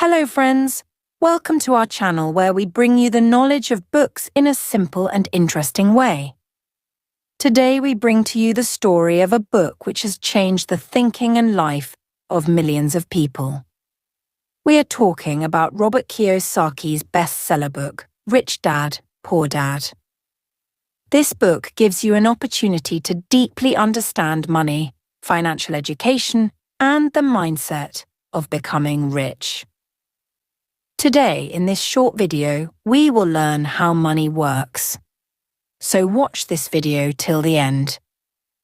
Hello friends, welcome to our channel where we bring you the knowledge of books in a simple and interesting way. Today we bring to you the story of a book which has changed the thinking and life of millions of people. We are talking about Robert Kiyosaki's bestseller book, Rich Dad, Poor Dad. This book gives you an opportunity to deeply understand money, financial education, and the mindset of becoming rich. Today, in this short video, we will learn how money works. So watch this video till the end.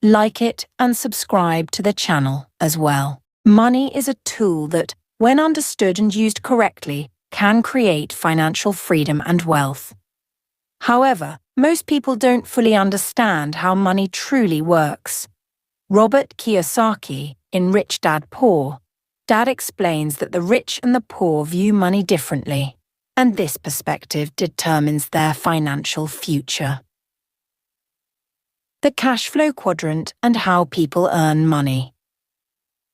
Like it and subscribe to the channel as well. Money is a tool that, when understood and used correctly, can create financial freedom and wealth. However, most people don't fully understand how money truly works. Robert Kiyosaki, in Rich Dad, Poor Dad explains that the rich and the poor view money differently, and this perspective determines their financial future. The cash flow quadrant and how people earn money.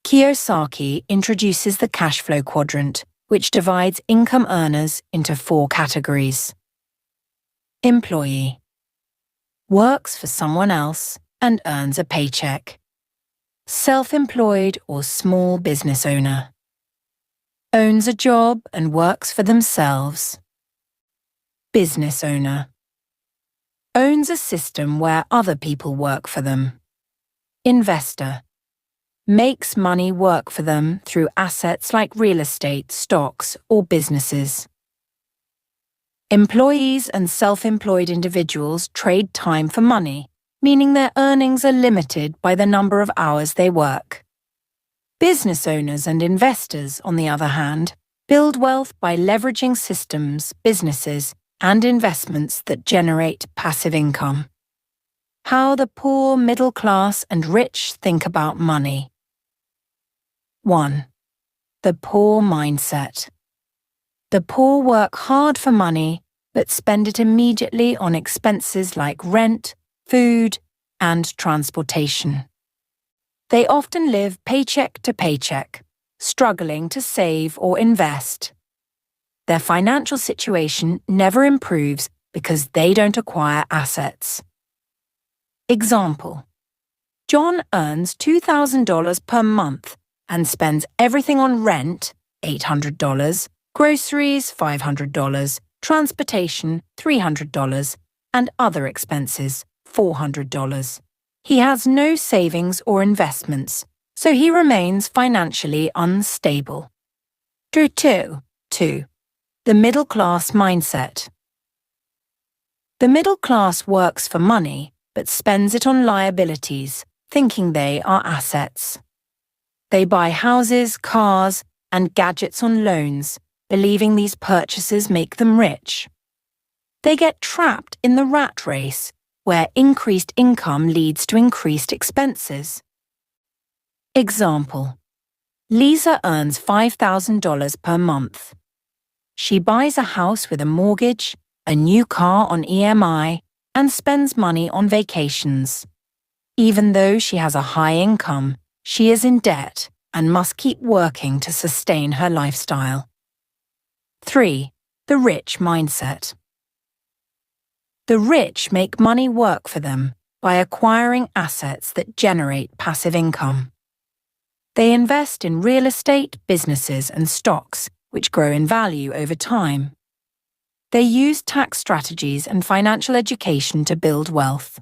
Kiyosaki introduces the cash flow quadrant, which divides income earners into 4 categories. Employee. Works for someone else and earns a paycheck. Self-employed or small business owner. Owns a job and works for themselves. Business owner. Owns a system where other people work for them. Investor. Makes money work for them through assets like real estate, stocks, or businesses. Employees and self-employed individuals trade time for money, meaning their earnings are limited by the number of hours they work. Business owners and investors, on the other hand, build wealth by leveraging systems, businesses, and investments that generate passive income. How the poor, middle class, and rich think about money. 1. The poor mindset. The poor work hard for money, but spend it immediately on expenses like rent, food, and transportation. They often live paycheck to paycheck, struggling to save or invest. Their financial situation never improves because they don't acquire assets. Example: John earns $2,000 per month and spends everything on rent, $800, groceries, $500, transportation, $300, and other expenses, $400. He has no savings or investments, so he remains financially unstable. 2. The middle class mindset. The middle class works for money, but spends it on liabilities, thinking they are assets. They buy houses, cars, and gadgets on loans, believing these purchases make them rich. They get trapped in the rat race, where increased income leads to increased expenses. Example: Lisa earns $5,000 per month. She buys a house with a mortgage, a new car on EMI, and spends money on vacations. Even though she has a high income, she is in debt and must keep working to sustain her lifestyle. 3. The rich mindset. The rich make money work for them by acquiring assets that generate passive income. They invest in real estate, businesses, and stocks, which grow in value over time. They use tax strategies and financial education to build wealth.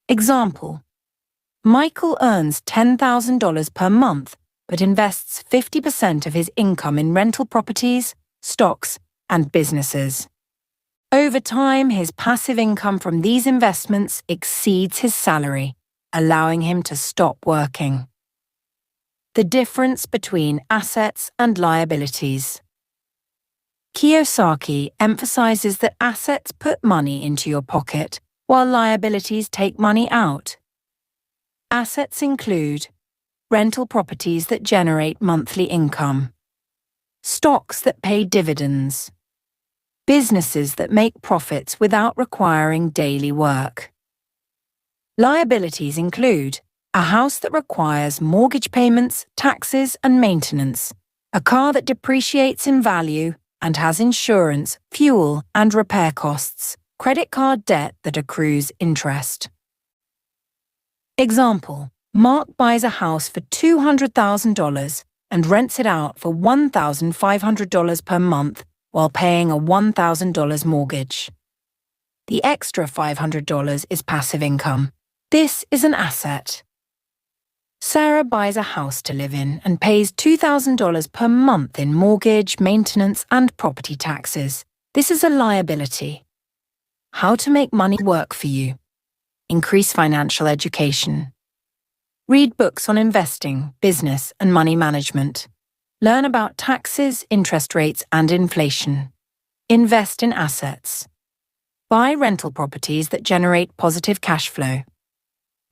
Example: Michael earns $10,000 per month, but invests 50% of his income in rental properties, stocks, and businesses. Over time, his passive income from these investments exceeds his salary, allowing him to stop working. The difference between assets and liabilities. Kiyosaki emphasizes that assets put money into your pocket, while liabilities take money out. Assets include rental properties that generate monthly income, stocks that pay dividends, businesses that make profits without requiring daily work. Liabilities include a house that requires mortgage payments, taxes, and maintenance, A car that depreciates in value and has insurance, fuel, and repair costs. Credit card debt that accrues interest. Example: Mark buys a house for $200,000 and rents it out for $1,500 per month while paying a $1,000 mortgage. The extra $500 is passive income. This is an asset. Sarah buys a house to live in and pays $2,000 per month in mortgage, maintenance, and property taxes. This is a liability. How to make money work for you. Increase financial education. Read books on investing, business, and money management. Learn about taxes, interest rates, and inflation. Invest in assets. Buy rental properties that generate positive cash flow.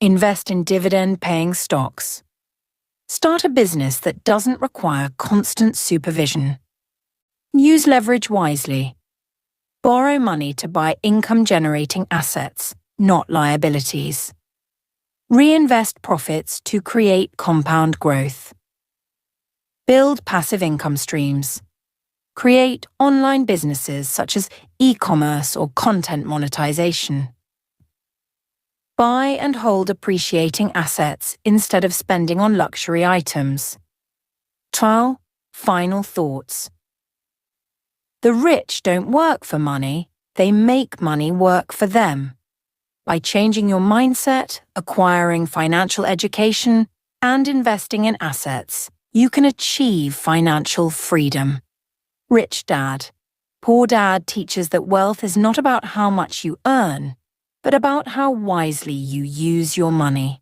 Invest in dividend-paying stocks. Start a business that doesn't require constant supervision. Use leverage wisely. Borrow money to buy income-generating assets, not liabilities. Reinvest profits to create compound growth. Build passive income streams. Create online businesses such as e-commerce or content monetization. Buy and hold appreciating assets instead of spending on luxury items. Final thoughts. The rich don't work for money, they make money work for them. By changing your mindset, acquiring financial education, and investing in assets, you can achieve financial freedom. Rich Dad. Poor Dad teaches that wealth is not about how much you earn, but about how wisely you use your money.